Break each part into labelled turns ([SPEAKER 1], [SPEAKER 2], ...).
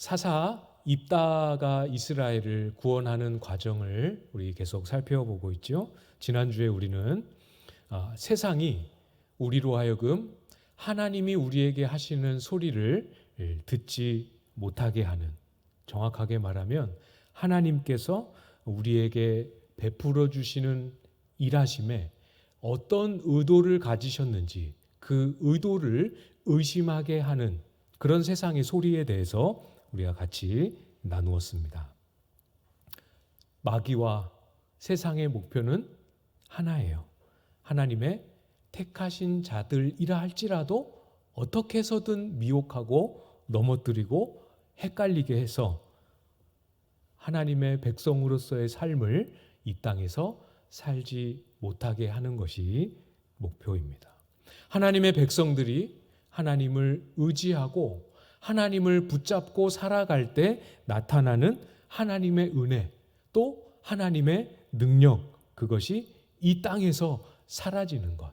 [SPEAKER 1] 사사 입다가 이스라엘을 구원하는 과정을 우리 계속 살펴보고 있죠. 지난주에 우리는 세상이 우리로 하여금 하나님이 우리에게 하시는 소리를 듣지 못하게 하는, 정확하게 말하면 하나님께서 우리에게 베풀어 주시는 일하심에 어떤 의도를 가지셨는지 그 의도를 의심하게 하는 그런 세상의 소리에 대해서 우리가 같이 나누었습니다. 마귀와 세상의 목표는 하나예요. 하나님의 택하신 자들이라 할지라도 어떻게 해서든 미혹하고 넘어뜨리고 헷갈리게 해서 하나님의 백성으로서의 삶을 이 땅에서 살지 못하게 하는 것이 목표입니다. 하나님의 백성들이 하나님을 의지하고 하나님을 붙잡고 살아갈 때 나타나는 하나님의 은혜, 또 하나님의 능력, 그것이 이 땅에서 사라지는 것,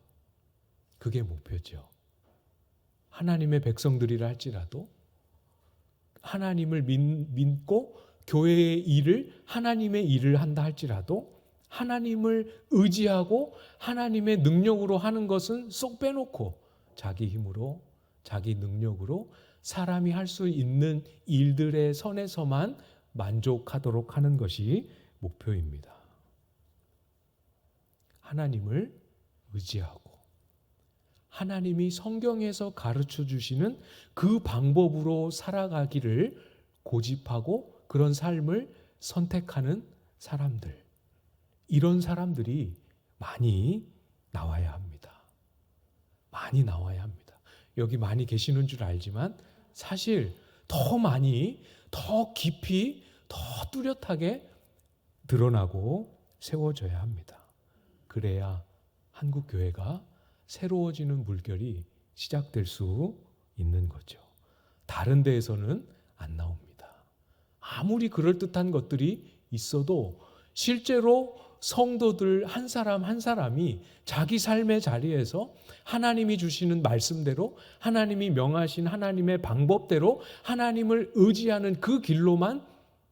[SPEAKER 1] 그게 목표죠. 하나님의 백성들이라 할지라도 하나님을 믿고 교회의 일을, 하나님의 일을 한다 할지라도 하나님을 의지하고 하나님의 능력으로 하는 것은 쏙 빼놓고 자기 힘으로, 자기 능력으로 사람이 할 수 있는 일들의 선에서만 만족하도록 하는 것이 목표입니다. 하나님을 의지하고 하나님이 성경에서 가르쳐 주시는 그 방법으로 살아가기를 고집하고 그런 삶을 선택하는 사람들, 이런 사람들이 많이 나와야 합니다. 많이 나와야 합니다. 여기 많이 계시는 줄 알지만 사실 더 많이, 더 깊이, 더 뚜렷하게 드러나고 세워져야 합니다. 그래야 한국 교회가 새로워지는 물결이 시작될 수 있는 거죠. 다른 데에서는 안 나옵니다. 아무리 그럴듯한 것들이 있어도 실제로 성도들 한 사람 한 사람이 자기 삶의 자리에서 하나님이 주시는 말씀대로, 하나님이 명하신 하나님의 방법대로 하나님을 의지하는 그 길로만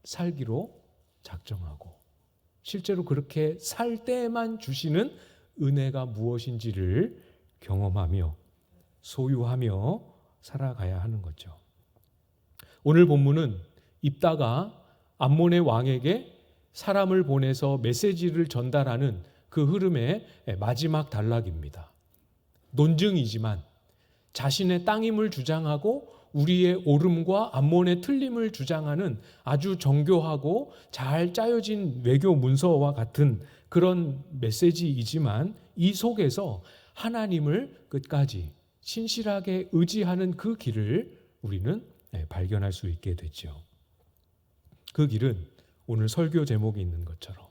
[SPEAKER 1] 살기로 작정하고, 실제로 그렇게 살 때에만 주시는 은혜가 무엇인지를 경험하며 소유하며 살아가야 하는 거죠. 오늘 본문은 입다가 암몬의 왕에게 사람을 보내서 메시지를 전달하는 그 흐름의 마지막 단락입니다. 논증이지만 자신의 땅임을 주장하고 우리의 옳음과 암몬의 틀림을 주장하는 아주 정교하고 잘 짜여진 외교 문서와 같은 그런 메시지이지만 이 속에서 하나님을 끝까지 신실하게 의지하는 그 길을 우리는 발견할 수 있게 되죠. 그 길은 오늘 설교 제목이 있는 것처럼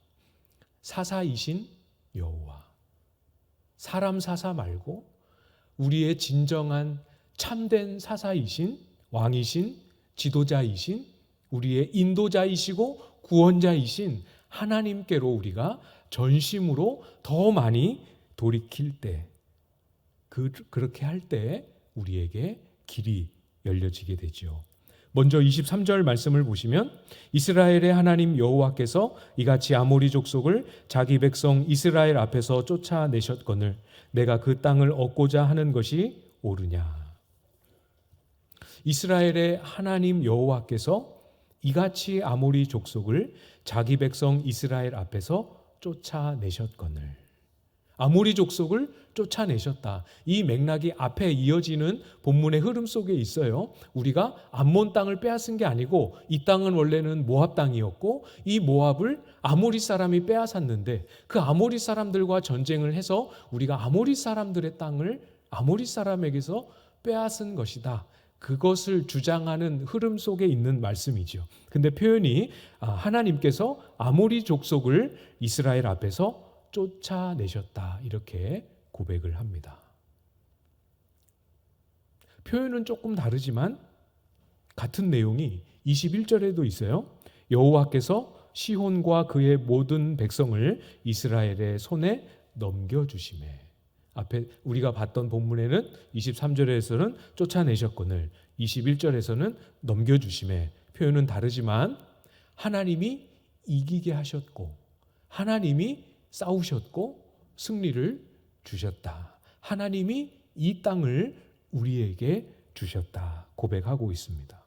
[SPEAKER 1] 사사이신 여호와, 사람 사사 말고 우리의 진정한 참된 사사이신, 왕이신, 지도자이신, 우리의 인도자이시고 구원자이신 하나님께로 우리가 전심으로 더 많이 돌이킬 때, 그렇게 할 때 우리에게 길이 열려지게 되죠. 먼저 23절 말씀을 보시면 이스라엘의 하나님 여호와께서 이같이 아모리 족속을 자기 백성 이스라엘 앞에서 쫓아내셨거늘 내가 그 땅을 얻고자 하는 것이 옳으냐. 이스라엘의 하나님 여호와께서 이같이 아모리 족속을 자기 백성 이스라엘 앞에서 쫓아내셨거늘, 아모리 족속을 쫓아내셨다. 이 맥락이 앞에 이어지는 본문의 흐름 속에 있어요. 우리가 암몬 땅을 빼앗은 게 아니고 이 땅은 원래는 모압 땅이었고 이 모압을 아모리 사람이 빼앗았는데 그 아모리 사람들과 전쟁을 해서 우리가 아모리 사람들의 땅을 아모리 사람에게서 빼앗은 것이다. 그것을 주장하는 흐름 속에 있는 말씀이죠. 근데 표현이 하나님께서 아모리 족속을 이스라엘 앞에서 쫓아내셨다, 이렇게 고백을 합니다. 표현은 조금 다르지만 같은 내용이 21절에도 있어요. 여호와께서 시혼과 그의 모든 백성을 이스라엘의 손에 넘겨주시매. 앞에 우리가 봤던 본문에는 23절에서는 쫓아내셨거늘 21절에서는 넘겨주시매 표현은 다르지만 하나님이 이기게 하셨고 하나님이 싸우셨고 승리를 주셨다. 하나님이 이 땅을 우리에게 주셨다. 고백하고 있습니다.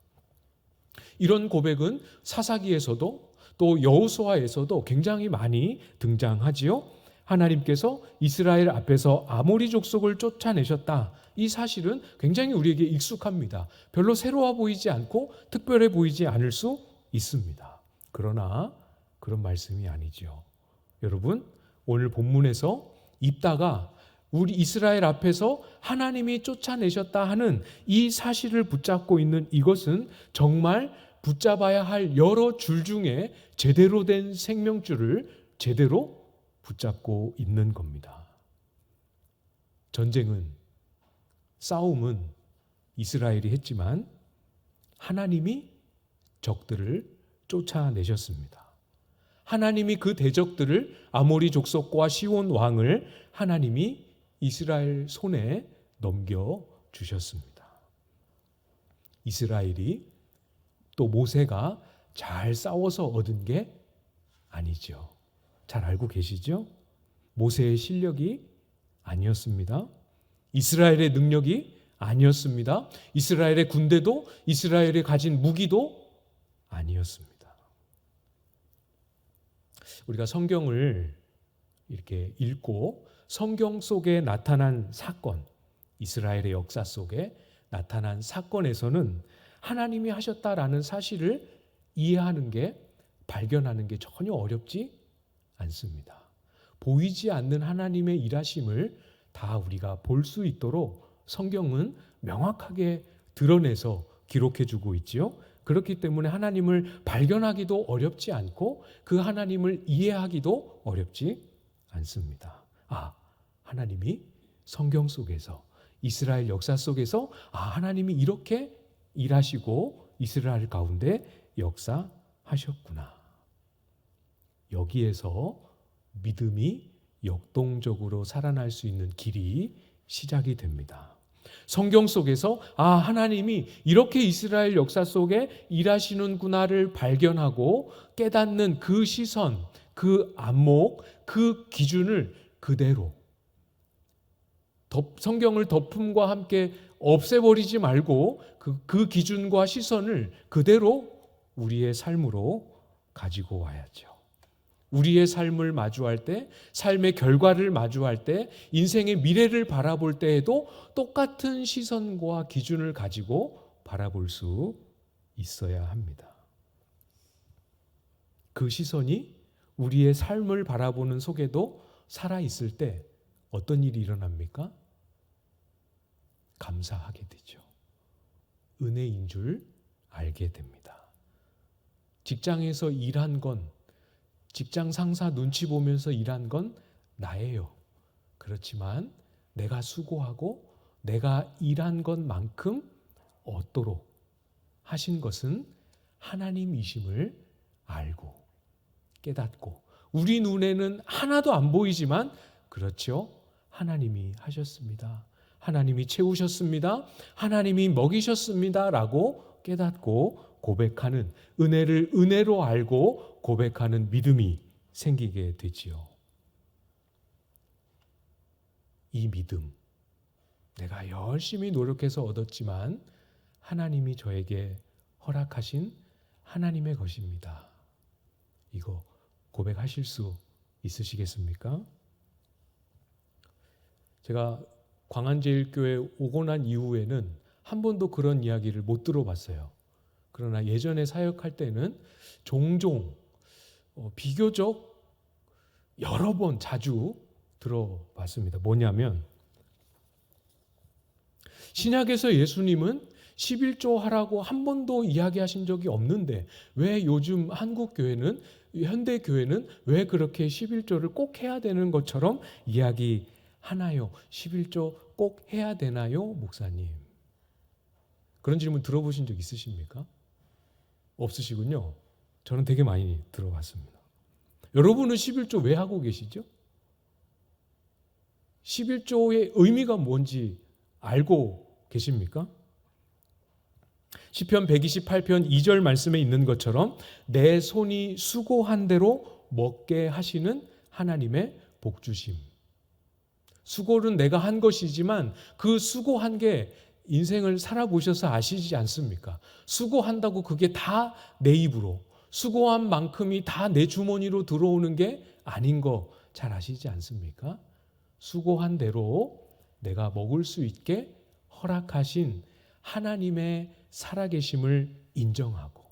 [SPEAKER 1] 이런 고백은 사사기에서도 또 여호수아에서도 굉장히 많이 등장하지요. 하나님께서 이스라엘 앞에서 아모리 족속을 쫓아내셨다. 이 사실은 굉장히 우리에게 익숙합니다. 별로 새로워 보이지 않고 특별해 보이지 않을 수 있습니다. 그러나 그런 말씀이 아니죠. 여러분, 오늘 본문에서 입다가 우리 이스라엘 앞에서 하나님이 쫓아내셨다 하는 이 사실을 붙잡고 있는 이것은 정말 붙잡아야 할 여러 줄 중에 제대로 된 생명줄을 제대로 붙잡고 있는 겁니다. 전쟁은, 싸움은 이스라엘이 했지만 하나님이 적들을 쫓아내셨습니다. 하나님이 그 대적들을 아모리 족속과 시온 왕을 하나님이 이스라엘 손에 넘겨주셨습니다. 이스라엘이 또 모세가 잘 싸워서 얻은 게 아니죠. 잘 알고 계시죠? 모세의 실력이 아니었습니다. 이스라엘의 능력이 아니었습니다. 이스라엘의 군대도 이스라엘이 가진 무기도 아니었습니다. 우리가 성경을 이렇게 읽고 성경 속에 나타난 사건, 이스라엘의 역사 속에 나타난 사건에서는 하나님이 하셨다라는 사실을 이해하는 게, 발견하는 게 전혀 어렵지 않습니다. 보이지 않는 하나님의 일하심을 다 우리가 볼 수 있도록 성경은 명확하게 드러내서 기록해주고 있지요. 그렇기 때문에 하나님을 발견하기도 어렵지 않고 그 하나님을 이해하기도 어렵지 않습니다. 하나님이 성경 속에서, 이스라엘 역사 속에서 하나님이 이렇게 일하시고 이스라엘 가운데 역사하셨구나. 여기에서 믿음이 역동적으로 살아날 수 있는 길이 시작이 됩니다. 성경 속에서 하나님이 이렇게 이스라엘 역사 속에 일하시는구나를 발견하고 깨닫는 그 시선, 그 안목, 그 기준을 그대로 성경을 덮음과 함께 없애버리지 말고 그 기준과 시선을 그대로 우리의 삶으로 가지고 와야죠. 우리의 삶을 마주할 때, 삶의 결과를 마주할 때, 인생의 미래를 바라볼 때에도 똑같은 시선과 기준을 가지고 바라볼 수 있어야 합니다. 그 시선이 우리의 삶을 바라보는 속에도 살아있을 때 어떤 일이 일어납니까? 감사하게 되죠. 은혜인 줄 알게 됩니다. 직장에서 일한 건, 직장 상사 눈치 보면서 일한 건 나예요. 그렇지만 내가 수고하고 내가 일한 것만큼 얻도록 하신 것은 하나님이심을 알고 깨닫고, 우리 눈에는 하나도 안 보이지만 그렇죠. 하나님이 하셨습니다. 하나님이 채우셨습니다. 하나님이 먹이셨습니다. 라고 깨닫고 고백하는, 은혜를 은혜로 알고 고백하는 믿음이 생기게 되지요. 이 믿음, 내가 열심히 노력해서 얻었지만 하나님이 저에게 허락하신 하나님의 것입니다. 이거 고백하실 수 있으시겠습니까? 제가 광안제일교회 오고 난 이후에는 한 번도 그런 이야기를 못 들어봤어요. 그러나 예전에 사역할 때는 종종 비교적 여러 번 자주 들어봤습니다. 뭐냐면 신약에서 예수님은 11조 하라고 한 번도 이야기하신 적이 없는데 왜 요즘 한국 교회는, 현대 교회는 왜 그렇게 11조를 꼭 해야 되는 것처럼 이야기하나요? 11조 꼭 해야 되나요, 목사님? 그런 질문 들어보신 적 있으십니까? 없으시군요. 저는 되게 많이 들어봤습니다. 여러분은 11조 왜 하고 계시죠? 11조의 의미가 뭔지 알고 계십니까? 시편 128편 2절 말씀에 있는 것처럼 내 손이 수고한 대로 먹게 하시는 하나님의 복주심. 수고는 내가 한 것이지만 그 수고한 게 인생을 살아보셔서 아시지 않습니까? 수고한다고 그게 다 내 입으로, 수고한 만큼이 다 내 주머니로 들어오는 게 아닌 거 잘 아시지 않습니까? 수고한 대로 내가 먹을 수 있게 허락하신 하나님의 살아계심을 인정하고,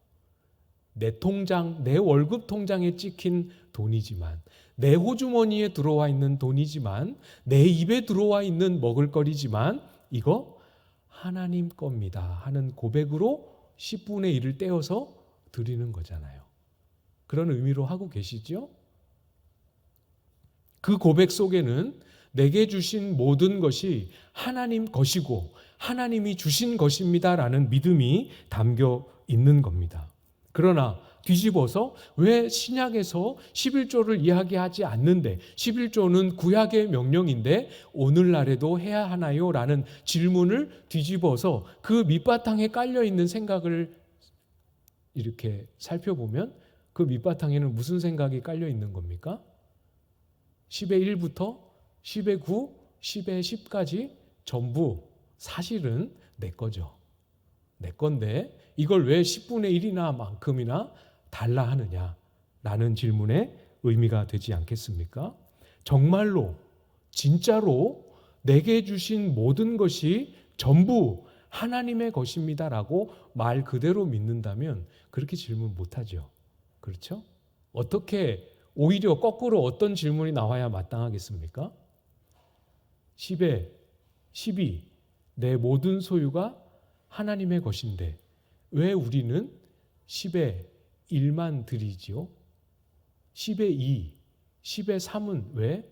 [SPEAKER 1] 내 통장, 내 월급 통장에 찍힌 돈이지만, 내 호주머니에 들어와 있는 돈이지만, 내 입에 들어와 있는 먹을거리지만 이거 하나님 겁니다 하는 고백으로 10분의 1을 떼어서 드리는 거잖아요. 그런 의미로 하고 계시죠? 그 고백 속에는 내게 주신 모든 것이 하나님 것이고 하나님이 주신 것입니다라는 믿음이 담겨 있는 겁니다. 그러나 뒤집어서 왜 신약에서 11조를 이야기하지 않는데 11조는 구약의 명령인데 오늘날에도 해야 하나요? 라는 질문을 뒤집어서 그 밑바탕에 깔려있는 생각을 이렇게 살펴보면 그 밑바탕에는 무슨 생각이 깔려있는 겁니까? 10의 1부터 10의 9, 10의 10까지 전부 사실은 내 거죠. 내 건데 이걸 왜 10분의 1이나 만큼이나 달라 하느냐라는 질문에 의미가 되지 않겠습니까? 정말로 진짜로 내게 주신 모든 것이 전부 하나님의 것입니다라고 말 그대로 믿는다면 그렇게 질문 못하죠. 그렇죠? 어떻게 오히려 거꾸로 어떤 질문이 나와야 마땅하겠습니까? 10에 10이 내 모든 소유가 하나님의 것인데 왜 우리는 10에 1만 드리지요? 10에 2, 10에 3은 왜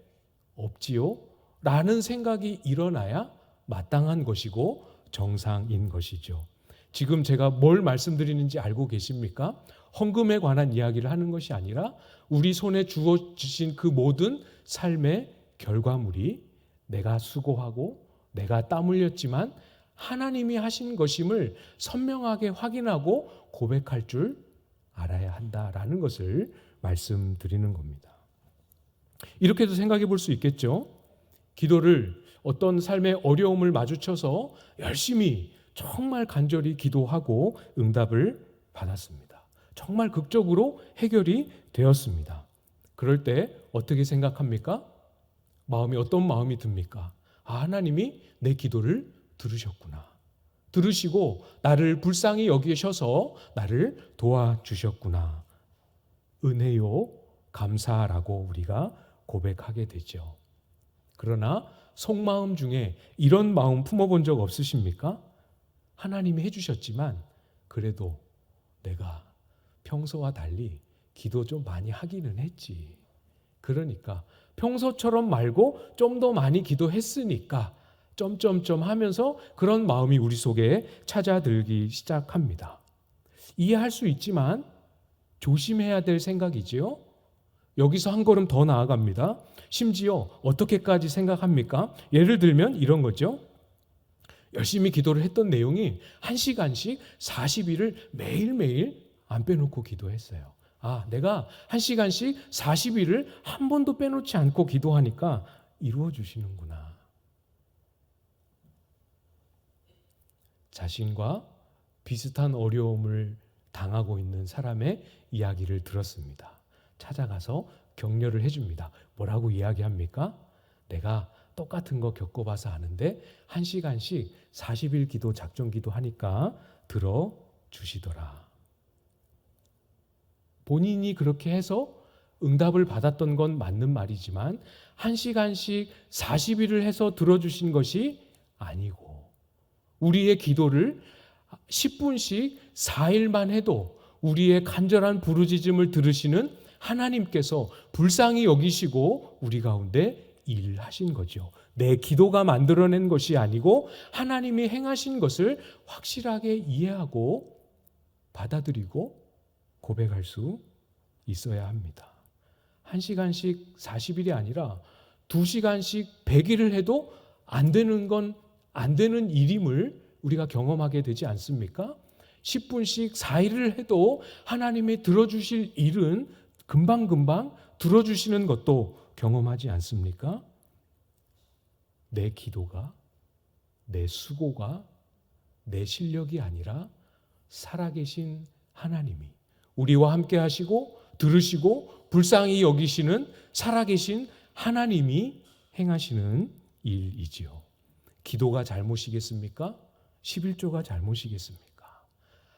[SPEAKER 1] 없지요? 라는 생각이 일어나야 마땅한 것이고 정상인 것이죠. 지금 제가 뭘 말씀드리는지 알고 계십니까? 헌금에 관한 이야기를 하는 것이 아니라 우리 손에 주어지신 그 모든 삶의 결과물이 내가 수고하고 내가 땀 흘렸지만 하나님이 하신 것임을 선명하게 확인하고 고백할 줄 알아야 한다라는 것을 말씀드리는 겁니다. 이렇게도 생각해 볼 수 있겠죠. 기도를 어떤 삶의 어려움을 마주쳐서 열심히 정말 간절히 기도하고 응답을 받았습니다. 정말 극적으로 해결이 되었습니다. 그럴 때 어떻게 생각합니까? 마음이 어떤 마음이 듭니까? 아, 하나님이 내 기도를 들으셨구나. 들으시고 나를 불쌍히 여기셔서 나를 도와주셨구나. 은혜요, 감사라고 우리가 고백하게 되죠. 그러나 속마음 중에 이런 마음 품어본 적 없으십니까? 하나님이 해주셨지만 그래도 내가 평소와 달리 기도 좀 많이 하기는 했지. 그러니까 평소처럼 말고 좀 더 많이 기도했으니까 점점점 하면서 그런 마음이 우리 속에 찾아들기 시작합니다. 이해할 수 있지만 조심해야 될 생각이지요. 여기서 한 걸음 더 나아갑니다. 심지어 어떻게까지 생각합니까? 예를 들면 이런 거죠. 열심히 기도를 했던 내용이 1시간씩 40일을 매일매일 안 빼놓고 기도했어요. 아, 내가 1시간씩 40일을 한 번도 빼놓지 않고 기도하니까 이루어 주시는구나. 자신과 비슷한 어려움을 당하고 있는 사람의 이야기를 들었습니다. 찾아가서 격려를 해줍니다. 뭐라고 이야기합니까? 내가 똑같은 거 겪어봐서 아는데 1시간씩 40일 기도 작정 기도하니까 들어주시더라. 본인이 그렇게 해서 응답을 받았던 건 맞는 말이지만 1시간씩 40일을 해서 들어주신 것이 아니고 우리의 기도를 10분씩 4일만 해도 우리의 간절한 부르짖음을 들으시는 하나님께서 불쌍히 여기시고 우리 가운데 일하신 거죠. 내 기도가 만들어낸 것이 아니고 하나님이 행하신 것을 확실하게 이해하고 받아들이고 고백할 수 있어야 합니다. 1시간씩 40일이 아니라 2시간씩 100일을 해도 안 되는 건 안 되는 일임을 우리가 경험하게 되지 않습니까? 10분씩 4일을 해도 하나님의 들어주실 일은 금방금방 들어주시는 것도 경험하지 않습니까? 내 기도가, 내 수고가, 내 실력이 아니라 살아계신 하나님이 우리와 함께 하시고 들으시고 불쌍히 여기시는 살아계신 하나님이 행하시는 일이지요. 기도가 잘못이겠습니까? 11조가 잘못이겠습니까?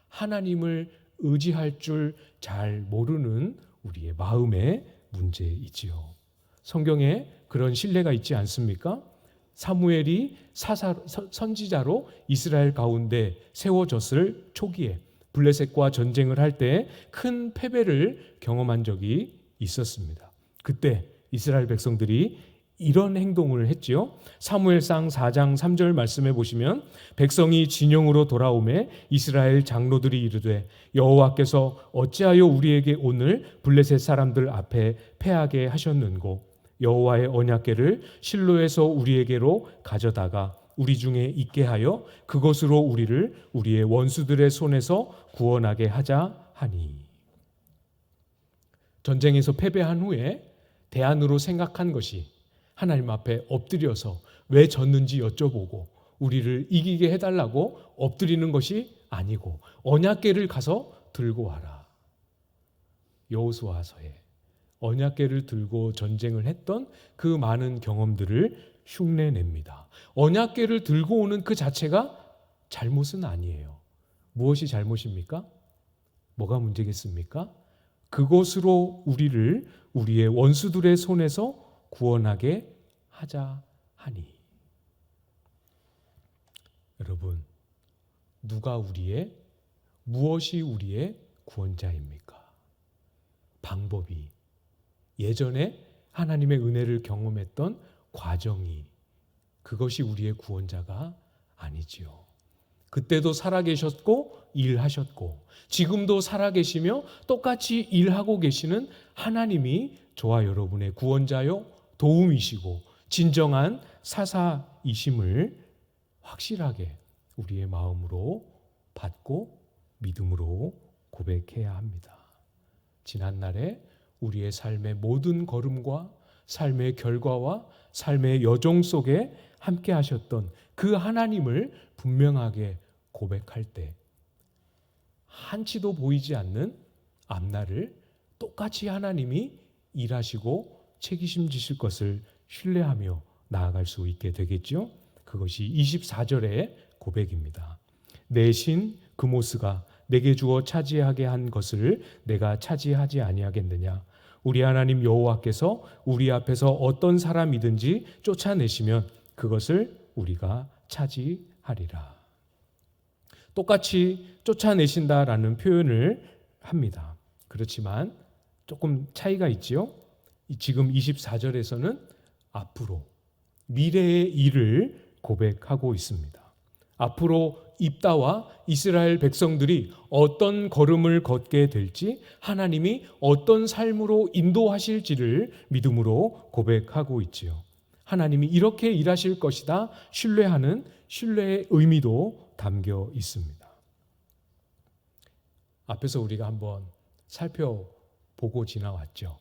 [SPEAKER 1] 하나님을 의지할 줄 잘 모르는 우리의 마음의 문제이지요. 성경에 그런 신뢰가 있지 않습니까? 사무엘이 선지자로 이스라엘 가운데 세워졌을 초기에 블레셋과 전쟁을 할 때 큰 패배를 경험한 적이 있었습니다. 그때 이스라엘 백성들이 이런 행동을 했지요. 사무엘상 4장 3절 말씀해 보시면 백성이 진영으로 돌아오매 이스라엘 장로들이 이르되 여호와께서 어찌하여 우리에게 오늘 블레셋 사람들 앞에 패하게 하셨는고 여호와의 언약궤를 실로에서 우리에게로 가져다가 우리 중에 있게 하여 그것으로 우리를 우리의 원수들의 손에서 구원하게 하자 하니. 전쟁에서 패배한 후에 대안으로 생각한 것이 하나님 앞에 엎드려서 왜 졌는지 여쭤보고 우리를 이기게 해달라고 엎드리는 것이 아니고 언약궤를 가서 들고 와라. 여호수아서에 언약궤를 들고 전쟁을 했던 그 많은 경험들을 흉내냅니다. 언약궤를 들고 오는 그 자체가 잘못은 아니에요. 무엇이 잘못입니까? 뭐가 문제겠습니까? 그것으로 우리를 우리의 원수들의 손에서 구원하게 하자 하니. 여러분, 무엇이 우리의 구원자입니까? 방법이 예전에 하나님의 은혜를 경험했던 과정이 그것이 우리의 구원자가 아니지요. 그때도 살아계셨고 일하셨고 지금도 살아계시며 똑같이 일하고 계시는 하나님이 저와 여러분의 구원자요 도움이시고 진정한 사사이심을 확실하게 우리의 마음으로 받고 믿음으로 고백해야 합니다. 지난날에 우리의 삶의 모든 걸음과 삶의 결과와 삶의 여정 속에 함께 하셨던 그 하나님을 분명하게 고백할 때 한치도 보이지 않는 앞날을 똑같이 하나님이 일하시고 책임지실 것을 신뢰하며 나아갈 수 있게 되겠죠. 그것이 24절의 고백입니다. 내 신 그모스가 내게 주어 차지하게 한 것을 내가 차지하지 아니하겠느냐. 우리 하나님 여호와께서 우리 앞에서 어떤 사람이든지 쫓아내시면 그것을 우리가 차지하리라. 똑같이 쫓아내신다라는 표현을 합니다. 그렇지만 조금 차이가 있지요. 지금 24절에서는 앞으로 미래의 일을 고백하고 있습니다. 앞으로 입다와 이스라엘 백성들이 어떤 걸음을 걷게 될지 하나님이 어떤 삶으로 인도하실지를 믿음으로 고백하고 있지요. 하나님이 이렇게 일하실 것이다 신뢰하는 신뢰의 의미도 담겨 있습니다. 앞에서 우리가 한번 살펴보고 지나왔죠.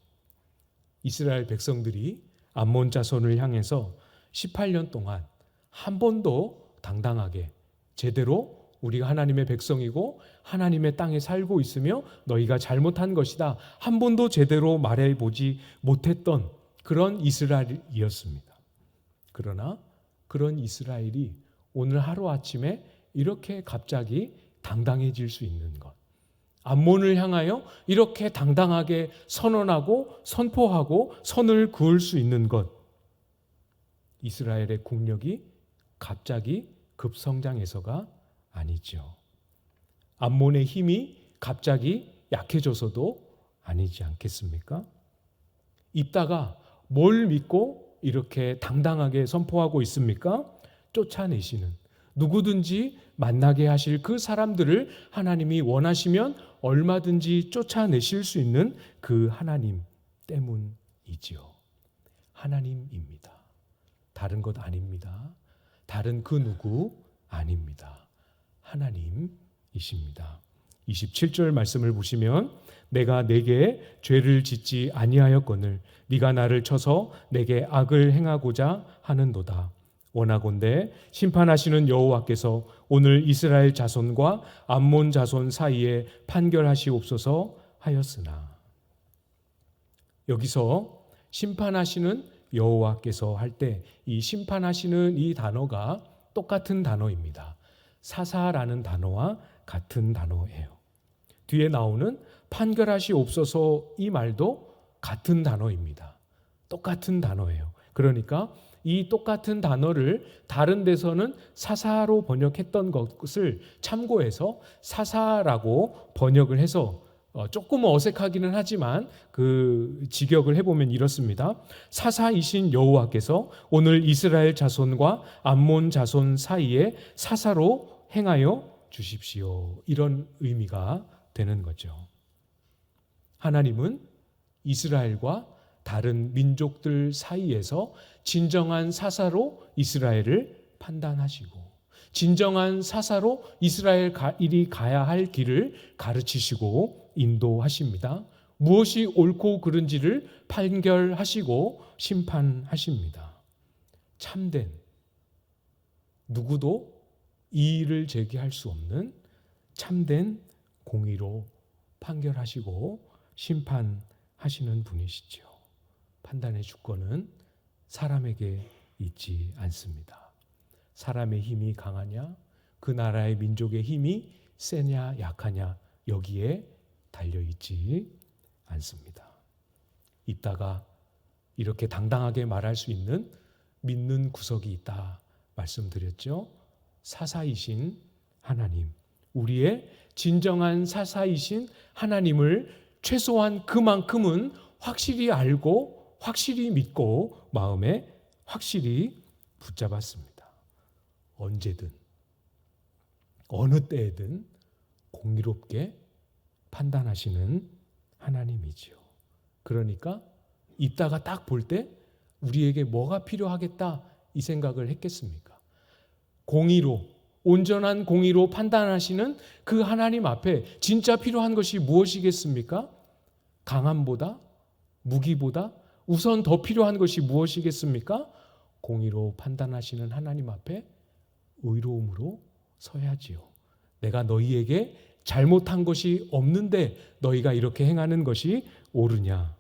[SPEAKER 1] 이스라엘 백성들이 암몬 자손을 향해서 18년 동안 한 번도 당당하게 제대로 우리가 하나님의 백성이고 하나님의 땅에 살고 있으며 너희가 잘못한 것이다 한 번도 제대로 말해보지 못했던 그런 이스라엘이었습니다. 그러나 그런 이스라엘이 오늘 하루아침에 이렇게 갑자기 당당해질 수 있는 것, 암몬을 향하여 이렇게 당당하게 선언하고 선포하고 선을 그을 수 있는 것, 이스라엘의 국력이 갑자기 급성장해서가 아니죠. 암몬의 힘이 갑자기 약해져서도 아니지 않겠습니까? 입다가 뭘 믿고 이렇게 당당하게 선포하고 있습니까? 쫓아내시는, 누구든지 만나게 하실 그 사람들을 하나님이 원하시면 얼마든지 쫓아내실 수 있는 그 하나님 때문이지요. 하나님입니다. 다른 것 아닙니다. 다른 그 누구 아닙니다. 하나님입니다. 하나님이십니다. 27절 말씀을 보시면 내가 네게 죄를 짓지 아니하였거늘 네가 나를 쳐서 내게 악을 행하고자 하는도다. 원하건대 심판하시는 여호와께서 오늘 이스라엘 자손과 암몬 자손 사이에 판결하시옵소서 하였으나. 여기서 심판하시는 여호와께서 할 때 이 심판하시는 이 단어가 똑같은 단어입니다. 사사라는 단어와 같은 단어예요. 뒤에 나오는 판결하시옵소서 이 말도 같은 단어입니다. 똑같은 단어예요. 그러니까 이 똑같은 단어를 다른 데서는 사사로 번역했던 것을 참고해서 사사라고 번역을 해서 조금 어색하기는 하지만 그 직역을 해보면 이렇습니다. 사사이신 여호와께서 오늘 이스라엘 자손과 암몬 자손 사이에 사사로 행하여 주십시오. 이런 의미가 되는 거죠. 하나님은 이스라엘과 다른 민족들 사이에서 진정한 사사로 이스라엘을 판단하시고 진정한 사사로 이스라엘이 가야 할 길을 가르치시고 인도하십니다. 무엇이 옳고 그른지를 판결하시고 심판하십니다. 참된, 누구도 이의를 제기할 수 없는 참된 공의로 판결하시고 심판하시는 분이시죠. 판단의 주권은 사람에게 있지 않습니다. 사람의 힘이 강하냐, 그 나라의 민족의 힘이 세냐 약하냐 여기에 달려있지 않습니다. 이따가 이렇게 당당하게 말할 수 있는 믿는 구석이 있다 말씀드렸죠. 사사이신 하나님, 우리의 진정한 사사이신 하나님을 최소한 그만큼은 확실히 알고 확실히 믿고 마음에 확실히 붙잡았습니다. 언제든 어느 때에든 공의롭게 판단하시는 하나님이지요. 그러니까 이따가 딱 볼 때 우리에게 뭐가 필요하겠다 이 생각을 했겠습니까? 공의로, 온전한 공의로 판단하시는 그 하나님 앞에 진짜 필요한 것이 무엇이겠습니까? 강함보다, 무기보다 우선 더 필요한 것이 무엇이겠습니까? 공의로 판단하시는 하나님 앞에 의로움으로 서야지요. 내가 너희에게 잘못한 것이 없는데 너희가 이렇게 행하는 것이 옳으냐?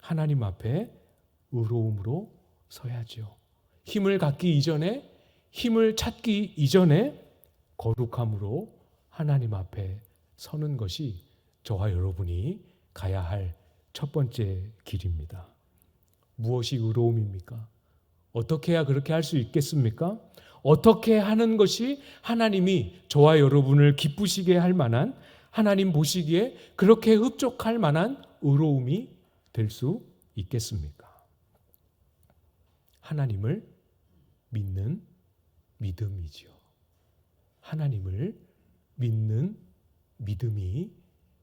[SPEAKER 1] 하나님 앞에 의로움으로 서야지요. 힘을 갖기 이전에, 힘을 찾기 이전에 거룩함으로 하나님 앞에 서는 것이 저와 여러분이 가야 할 첫 번째 길입니다. 무엇이 의로움입니까? 어떻게 해야 그렇게 할 수 있겠습니까? 어떻게 하는 것이 하나님이 저와 여러분을 기쁘시게 할 만한, 하나님 보시기에 그렇게 흡족할 만한 의로움이 될 수 있겠습니까? 하나님을 믿는 믿음이지요. 하나님을 믿는 믿음이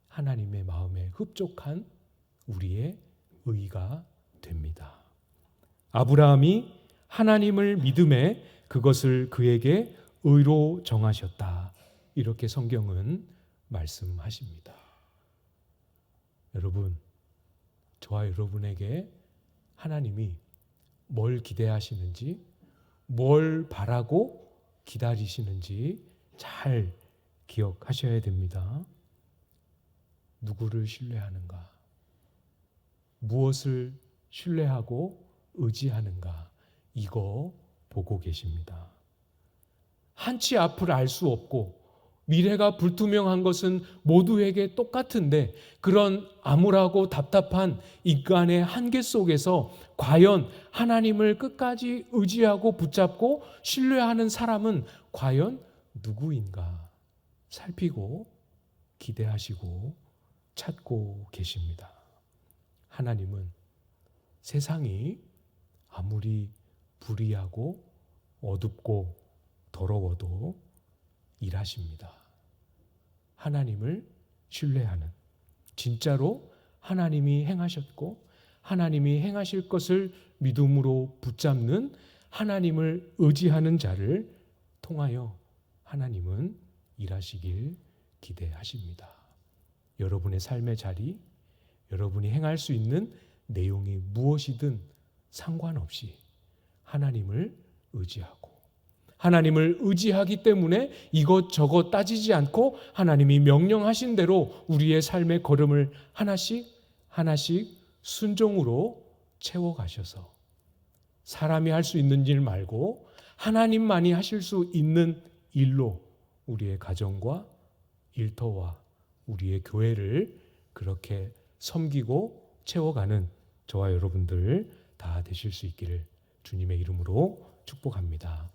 [SPEAKER 1] 하나님의 마음에 흡족한 우리의 의가 됩니다. 아브라함이 하나님을 믿음에 그것을 그에게 의로 정하셨다. 이렇게 성경은 말씀하십니다. 여러분, 저와 여러분에게 하나님이 뭘 기대하시는지, 뭘 바라고 기다리시는지 잘 기억하셔야 됩니다. 누구를 신뢰하는가? 무엇을 신뢰하고 의지하는가? 이거 보고 계십니다. 한치 앞을 알 수 없고 미래가 불투명한 것은 모두에게 똑같은데 그런 암울하고 답답한 인간의 한계 속에서 과연 하나님을 끝까지 의지하고 붙잡고 신뢰하는 사람은 과연 누구인가 살피고 기대하시고 찾고 계십니다. 하나님은 세상이 아무리 불의하고 어둡고 더러워도 일하십니다. 하나님을 신뢰하는, 진짜로 하나님이 행하셨고 하나님이 행하실 것을 믿음으로 붙잡는 하나님을 의지하는 자를 통하여 하나님은 일하시길 기대하십니다. 여러분의 삶의 자리, 여러분이 행할 수 있는 내용이 무엇이든 상관없이 하나님을 의지하고, 하나님을 의지하기 때문에 이것저것 따지지 않고 하나님이 명령하신 대로 우리의 삶의 걸음을 하나씩 하나씩 순종으로 채워가셔서 사람이 할 수 있는 일 말고 하나님만이 하실 수 있는 일로 우리의 가정과 일터와 우리의 교회를 그렇게 섬기고 채워가는 저와 여러분들 다 되실 수 있기를 주님의 이름으로 축복합니다.